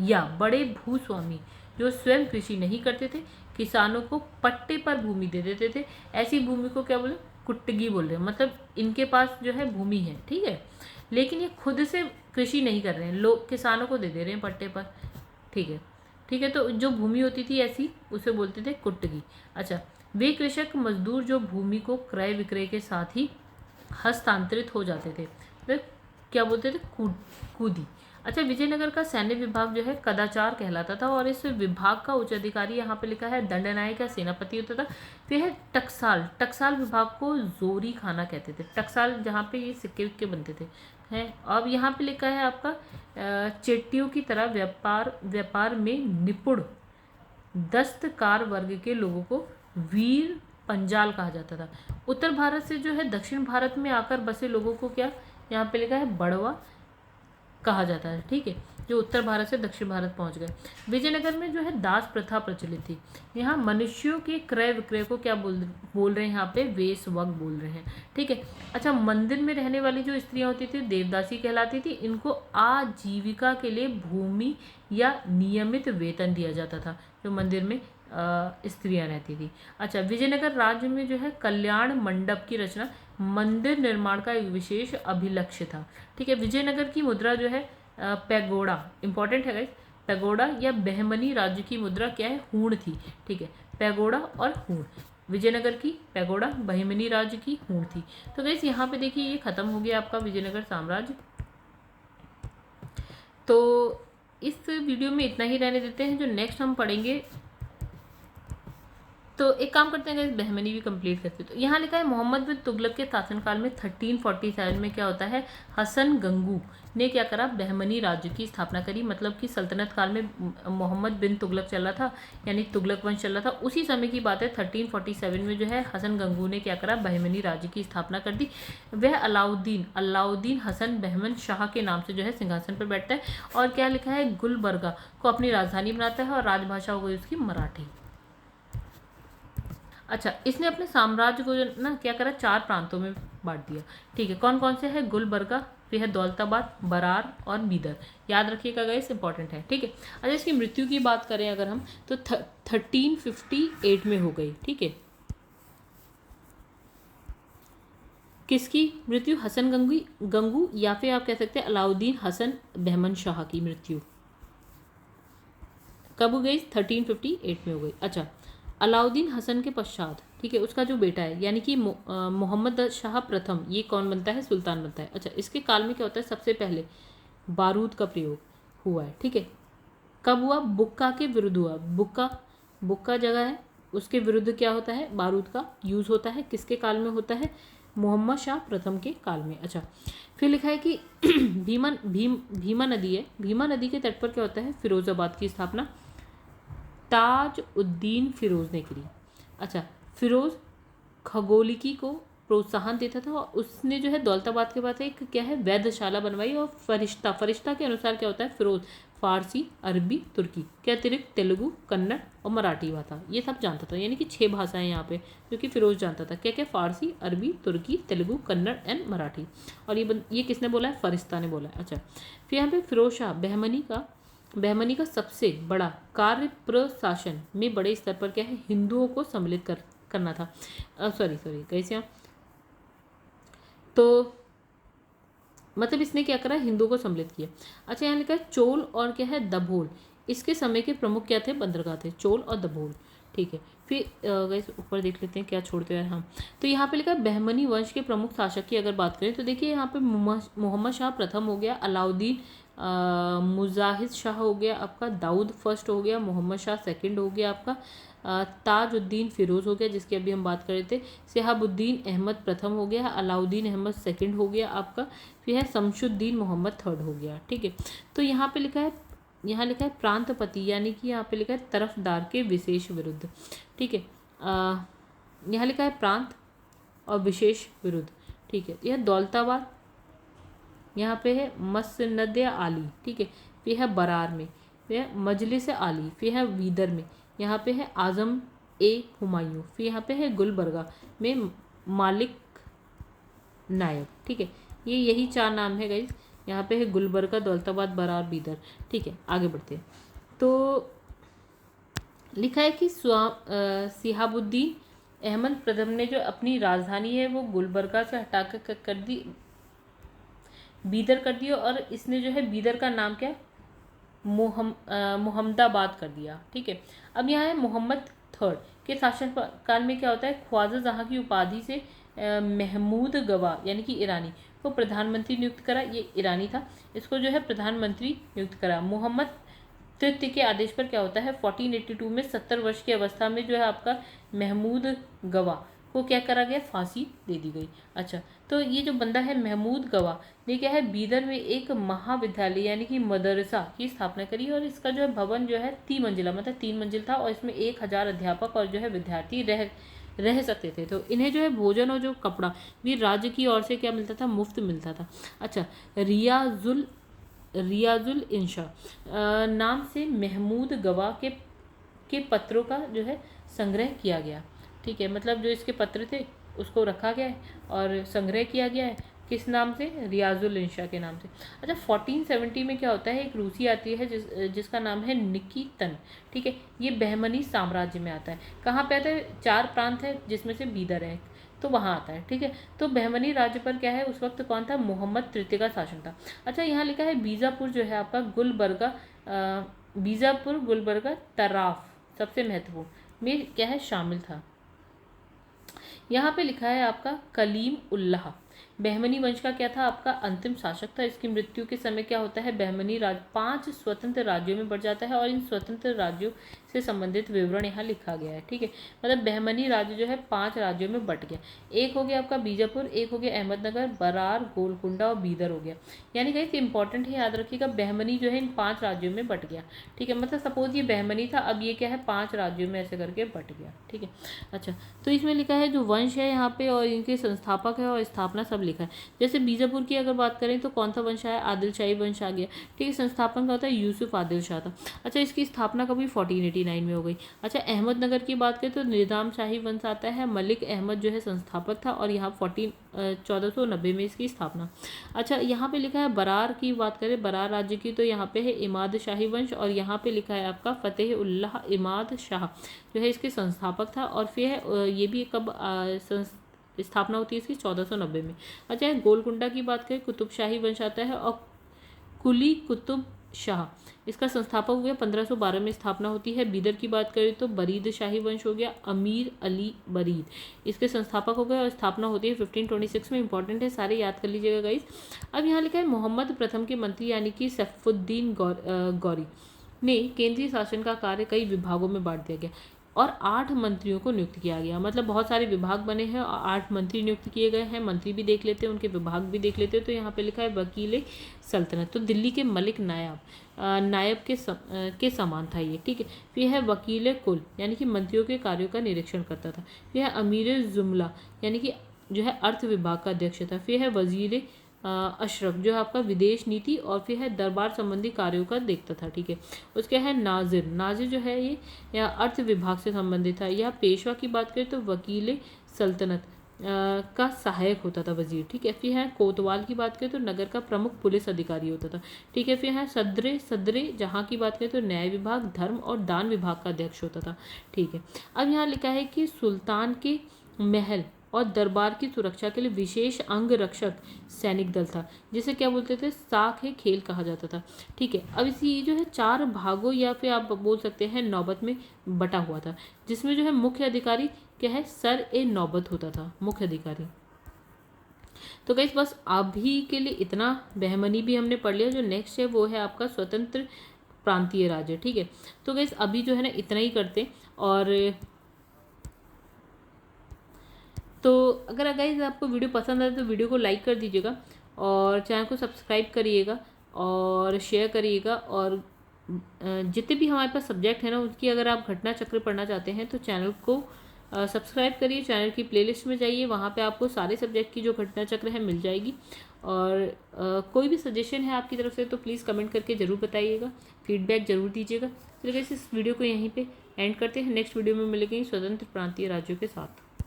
या बड़े भूस्वामी जो स्वयं कृषि नहीं करते थे, किसानों को पट्टे पर भूमि दे देते थे। ऐसी भूमि को क्या बोले? कुट्टगी बोल रहे हैं। मतलब इनके पास जो है भूमि है, ठीक है, लेकिन ये खुद से कृषि नहीं कर रहे हैं, लोग किसानों को दे दे रहे हैं पट्टे पर। ठीक है, ठीक है। तो जो भूमि होती थी ऐसी, उसे बोलते थे कुट्टगी। अच्छा, वे कृषक मजदूर जो भूमि को क्रय विक्रय के साथ ही हस्तांतरित हो जाते थे, वे क्या बोलते थे? कूदी। अच्छा, विजयनगर का सैन्य विभाग जो है कदाचार कहलाता था, और इस विभाग का उच्च अधिकारी यहाँ पे लिखा है दंडनायक या सेनापति होता था। फिर है टकसाल। टकसाल विभाग को जोरी खाना कहते थे। टकसाल जहाँ पे ये सिक्के विक्के बनते थे हैं। अब यहाँ पे लिखा है आपका चेट्टियों की तरह व्यापार में निपुण दस्तकार वर्ग के लोगों को वीर पंजाल कहा जाता था। उत्तर भारत से जो है दक्षिण भारत में आकर बसे लोगों को क्या यहाँ पे लिखा है? बड़वा कहा जाता है। ठीक है, जो उत्तर भारत से दक्षिण भारत पहुंच गए। विजयनगर में जो है दास प्रथा प्रचलित थी। यहाँ मनुष्यों के क्रय विक्रय को क्या बोल रहे हैं? यहाँ पे वेश्वक बोल रहे हैं। ठीक है। अच्छा, मंदिर में रहने वाली जो स्त्रियां होती थी देवदासी कहलाती थी। इनको आजीविका के लिए भूमि या नियमित वेतन दिया जाता था, जो मंदिर में स्त्रियां रहती थी। अच्छा, विजयनगर राज्य में जो है कल्याण मंडप की रचना मंदिर निर्माण का एक विशेष अभिलक्ष्य था। ठीक है। विजयनगर की मुद्रा जो है पैगोडा, इंपॉर्टेंट है गाइस। पैगोडा या बहमनी राज्य की मुद्रा क्या है? हूण थी। ठीक है, पैगोडा और हूण। विजयनगर की पैगोडा, बहमनी राज्य की हूण थी। तो गाइस यहाँ पे देखिए ये खत्म हो गया आपका विजयनगर साम्राज्य। तो इस वीडियो में इतना ही रहने देते हैं। जो नेक्स्ट हम पढ़ेंगे, तो एक काम करते हैं, बहमनी भी कंप्लीट करते हैं। तो यहाँ लिखा है मोहम्मद बिन तुगलक के शासनकाल में 1347 में क्या होता है? हसन गंगू ने क्या करा? बहमनी राज्य की स्थापना करी। मतलब कि सल्तनत काल में मोहम्मद बिन तुगलक चल रहा था, यानी तुगलक वंश चल रहा था। उसी समय की बात है, 1347 में जो है हसन गंगू ने क्या करा? बहमनी राज्य की स्थापना कर दी। वह अलाउद्दीन हसन बहमन शाह के नाम से जो है सिंहासन पर बैठता है। और क्या लिखा है? गुलबर्गा को अपनी राजधानी बनाता है, और राजभाषा हो गई उसकी मराठी। अच्छा, इसने अपने साम्राज्य को जो ना क्या करा? 4 प्रांतों में बांट दिया। ठीक है, कौन कौन से है? गुलबर्गा, फिर है दौलताबाद, बरार और बीदर। याद रखिएगा गाइस, इंपॉर्टेंट है। ठीक है। अच्छा, इसकी मृत्यु की बात करें अगर हम, तो 1358 में हो गई। ठीक है। किसकी मृत्यु? हसन गंगू या फिर आप कह सकते हैं अलाउद्दीन हसन बहमन शाह की मृत्यु कब हो गई? 1358 में हो गई। अच्छा, अलाउद्दीन हसन के पश्चात, ठीक है, उसका जो बेटा है यानी कि मोहम्मद शाह प्रथम, ये कौन बनता है? सुल्तान बनता है। अच्छा, इसके काल में क्या होता है? सबसे पहले बारूद का प्रयोग हुआ है। ठीक है, कब हुआ? बुक्का के विरुद्ध हुआ। बुक्का जगह है, उसके विरुद्ध क्या होता है? बारूद का यूज होता है। किसके काल में होता है? मोहम्मद शाह प्रथम के काल में। अच्छा, फिर लिखा है कि भीमा नदी है, भीमा नदी के तट पर क्या होता है? फिरोजाबाद की स्थापना ताज उद्दीन फिरोज ने करी। अच्छा, फिरोज खगोलिकी को प्रोत्साहन देता था, और उसने जो है दौलताबाद के पास एक क्या है? वैधशाला बनवाई। और फरिश्ता के अनुसार क्या होता है? फिरोज फारसी, अरबी, तुर्की के अतिरिक्त तेलुगु, कन्नड़ और मराठी भाषा ये सब जानता था। यानी कि 6 भाषाएं यहाँ पे जो कि फिरोज जानता था। क्या क्या? फारसी, अरबी, तुर्की, तेलुगु, कन्नड़ एंड मराठी। और ये किसने बोला है? फरिश्ता ने बोला है। अच्छा, फिर यहाँ पे फिरोज शाह बहमनी का सबसे बड़ा कार्य प्रशासन में बड़े स्तर पर क्या है? हिंदुओं को सम्मिलित करना था। सॉरी कैसे यहाँ, तो मतलब इसने क्या करा? हिंदुओं को सम्मिलित किया। अच्छा, यहाँ लिखा है चोल और क्या है? दभोल। इसके समय के प्रमुख क्या थे? बंदरगाह थे, चोल और दभोल। ठीक है, फिर गाइस ऊपर देख लेते हैं क्या छोड़ते हैं हम। तो यहाँ पे लिखा है बहमनी वंश के प्रमुख शासक की अगर बात करें तो देखिए यहाँ पे मोहम्मद शाह प्रथम हो गया, अलाउद्दीन मुजाहिद शाह हो गया आपका, दाऊद फर्स्ट हो गया, मोहम्मद शाह सेकंड हो गया आपका, ताजुद्दीन फिरोज हो गया जिसकी अभी हम बात कर रहे थे, सिहाबुद्दीन अहमद प्रथम हो गया, अलाउद्दीन अहमद सेकंड हो गया आपका, फिर है शमशुद्दीन मोहम्मद थर्ड हो गया। ठीक है, तो यहाँ लिखा है प्रांतपति, यानी कि यहाँ पे लिखा है तरफदार के विशेष विरुद्ध। ठीक है, यहाँ लिखा है प्रांत और विशेष विरुद्ध। ठीक है, यह दौलताबाद, यहाँ पे है मसनद आली। ठीक है, फिर है बरार में, फिर है मजलिस आली, फिर है वीदर में, यहाँ पे है आजम ए हुमायूं, फिर यहाँ पे है गुलबर्गा में मालिक नायब। ठीक है, ये यही 4 नाम है गाइस। यहाँ पे है गुलबर्गा, दौलताबाद, बरार, बीदर। ठीक है, आगे बढ़ते हैं। तो लिखा है कि सिहाबुद्दीन अहमद प्रथम ने जो अपनी राजधानी है वो गुलबर्गा से हटाकर कर दी, बीदर कर दी, और इसने जो है बीदर का नाम क्या मुहम्मदाबाद कर दिया। ठीक है, अब यहाँ है मोहम्मद थर्ड के शासन काल में क्या होता है, ख्वाजा जहाँ की उपाधि से महमूद गवा यानी कि ईरानी को प्रधानमंत्री नियुक्त करा। ये ईरानी था, इसको जो है प्रधानमंत्री नियुक्त करा। मोहम्मद तृतीय के आदेश पर क्या होता है, 1482 में 70 वर्ष की अवस्था में जो है आपका महमूद गवा को क्या करा गया, फांसी दे दी गई। अच्छा, तो ये जो बंदा है महमूद गवा ने क्या है बीदर में एक महाविद्यालय यानी कि मदरसा की स्थापना करी, और इसका जो है भवन जो है 3 मंजिला मतलब 3 मंजिल था, और इसमें 1000 अध्यापक और जो है विद्यार्थी रह सकते थे। तो इन्हें जो है भोजन और जो कपड़ा भी राज्य की ओर से क्या मिलता था, मुफ्त मिलता था। अच्छा, रियाजुल इंशा नाम से महमूद गवा के पत्रों का जो है संग्रह किया गया। ठीक है, मतलब जो इसके पत्र थे उसको रखा गया है और संग्रह किया गया है, किस नाम से, रियाजुल इंशा के नाम से। अच्छा, 1470 में क्या होता है, एक रूसी आती है जिसका नाम है निकितन। ठीक है, ये बहमनी साम्राज्य में आता है। कहाँ पे आता है, 4 प्रांत है जिसमें से बीदर है, तो वहाँ आता है। ठीक है, तो बहमनी राज्य पर क्या है उस वक्त कौन था, मोहम्मद तृतीय का शासन था। अच्छा, यहाँ लिखा है बीजापुर जो है आपका बीजापुर गुलबर्गा तराफ सबसे महत्वपूर्ण में क्या है शामिल था। यहाँ पे लिखा है आपका कलीम उल्लाह बहमनी वंश का क्या था, आपका अंतिम शासक था। इसकी मृत्यु के समय क्या होता है, बहमनी राज्य 5 स्वतंत्र राज्यों में बढ़ जाता है, और इन स्वतंत्र राज्यों से संबंधित विवरण यहाँ लिखा गया है। ठीक है, मतलब बहमनी राज्य जो है 5 राज्यों में बट गया। एक हो गया आपका बीजापुर, एक हो गया अहमदनगर, बरार, गोलकुंडा और बीदर हो गया। यानी कि इंपॉर्टेंट है, याद रखिएगा, बहमनी जो है इन 5 राज्यों में बट गया। ठीक है, मतलब सपोज ये बहमनी था, अब ये क्या है 5 राज्यों में ऐसे करके बट गया। ठीक है, अच्छा, तो इसमें लिखा है जो वंश है यहाँ पे और इनके संस्थापक है और स्थापना सब लिखा है। जैसे बीजापुर की अगर बात करें तो कौन सा वंश आया, आदिल शाही वंश आ गया। ठीक है, संस्थापन का होता है यूसुफ आदिल शाह था। अच्छा, इसकी स्थापना कभी 1489 में हो गई। अच्छा, अहमदनगर की बात करें तो निज़ाम शाही वंश आता है, मलिक अहमद जो है संस्थापक था, और यहाँ 1490 में इसकी स्थापना। अच्छा, यहाँ पे लिखा है बरार की बात करें, बरार राज्य की, तो यहाँ पे है इमाद शाही वंश, और यहाँ पे लिखा है आपका फतेह उल्लाह इमाद शाह जो है इसके संस्थापक था। और फिर है ये भी कब स्थापना होती है इसकी, 1490 में। अच्छा, गोलकुंडा की बात करें, कुतुब शाही वंश आता है, और कुली कुतुब शाह इसका संस्थापक हो गया, 1512 में स्थापना होती है। बीदर की बात करें तो बरीद शाही वंश हो गया, अमीर अली बरीद इसके संस्थापक हो गए, और स्थापना होती है 1526 में। इंपॉर्टेंट है, सारे याद कर लीजिएगा गाइस। अब यहाँ लिखा है मोहम्मद प्रथम के मंत्री यानी कि सैफुद्दीन गौरी ने केंद्रीय शासन का कार्य कई विभागों में बांट दिया गया, और 8 मंत्रियों को नियुक्त किया गया। मतलब बहुत सारे विभाग बने हैं और 8 मंत्री नियुक्त किए गए हैं। मंत्री भी देख लेते हैं, उनके विभाग भी देख लेते हैं। तो यहाँ पे लिखा है वकील सल्तनत, तो दिल्ली के मलिक नायब के समान था ये। ठीक है, फिर है वकील कुल यानी कि मंत्रियों के कार्यों का निरीक्षण करता था। फिर है अमीर जुमला यानी कि जो है अर्थ विभाग का अध्यक्ष था। फिर है वजीर अशरफ जो है आपका विदेश नीति, और फिर है दरबार संबंधी कार्यों का देखता था। ठीक है, उसके है नाजिर जो है ये या अर्थ विभाग से संबंधित था। या पेशवा की बात करें तो वकील सल्तनत का सहायक होता था वजीर। ठीक है, फिर है कोतवाल की बात करें तो नगर का प्रमुख पुलिस अधिकारी होता था। ठीक है, फिर है सदरे जहाँ की बात करें तो न्याय विभाग, धर्म और दान विभाग का अध्यक्ष होता था। ठीक है, अब यहाँ लिखा है कि सुल्तान के महल और दरबार की सुरक्षा के लिए विशेष अंग रक्षक सैनिक दल था, जिसे क्या बोलते थे, साख ए खेल कहा जाता था। ठीक है, अब इसी जो है 4 भागों या फिर आप बोल सकते हैं नौबत में बटा हुआ था, जिसमें जो है मुख्य अधिकारी क्या है, सर ए नौबत होता था मुख्य अधिकारी। तो गाइस बस अभी के लिए इतना, बहमनी भी हमने पढ़ लिया। जो नेक्स्ट है वो है आपका स्वतंत्र प्रांतीय राज्य। ठीक है, तो गाइस अभी जो है ना इतना ही करते, और तो अगर गाइस आपको वीडियो पसंद आए तो वीडियो को लाइक कर दीजिएगा, और चैनल को सब्सक्राइब करिएगा और शेयर करिएगा। और जितने भी हमारे पास सब्जेक्ट है ना उसकी अगर आप घटना चक्र पढ़ना चाहते हैं तो चैनल को सब्सक्राइब करिए, चैनल की प्लेलिस्ट में जाइए, वहाँ पे आपको सारे सब्जेक्ट की जो घटना चक्र है मिल जाएगी। और कोई भी सजेशन है आपकी तरफ से तो प्लीज़ कमेंट करके ज़रूर बताइएगा, फीडबैक ज़रूर दीजिएगा। चलिए इस वीडियो को यहीं पे एंड करते हैं, नेक्स्ट वीडियो में मिलेंगे स्वतंत्र प्रांतीय राज्यों के साथ।